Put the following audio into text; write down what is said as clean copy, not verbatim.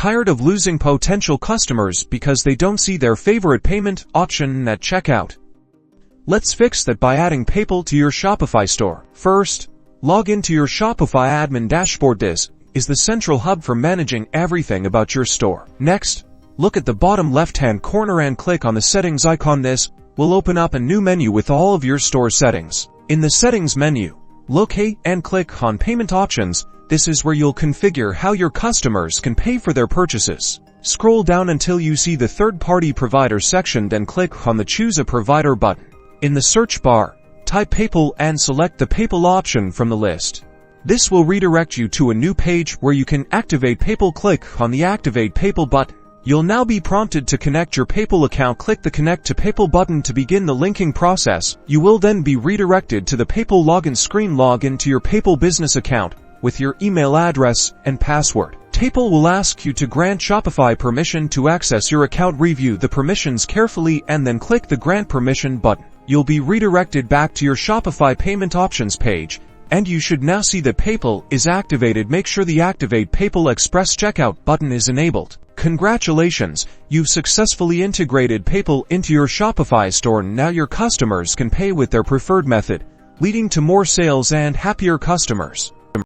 tired of losing potential customers because they don't see their favorite payment option at checkout? Let's fix that by adding PayPal to your Shopify store. First, log into your Shopify Admin dashboard. This is the central hub for managing everything about your store. Next, look at the bottom left-hand corner and click on the settings icon. This will open up a new menu with all of your store settings. In the settings menu, locate and click on payment options. This is where you'll configure how your customers can pay for their purchases. Scroll down until you see the third-party provider section, then click on the Choose a Provider button. In the search bar, type PayPal and select the PayPal option from the list. This will redirect you to a new page where you can activate PayPal. Click on the Activate PayPal button. You'll now be prompted to connect your PayPal account. Click the Connect to PayPal button to begin the linking process. You will then be redirected to the PayPal login screen. Log into your PayPal business account with your email address and password. PayPal will ask you to grant Shopify permission to access your account. Review the permissions carefully and then click the Grant Permission button. You'll be redirected back to your Shopify payment options page, and you should now see that PayPal is activated. Make sure the Activate PayPal Express Checkout button is enabled. Congratulations, you've successfully integrated PayPal into your Shopify store. Now your customers can pay with their preferred method, leading to more sales and happier customers.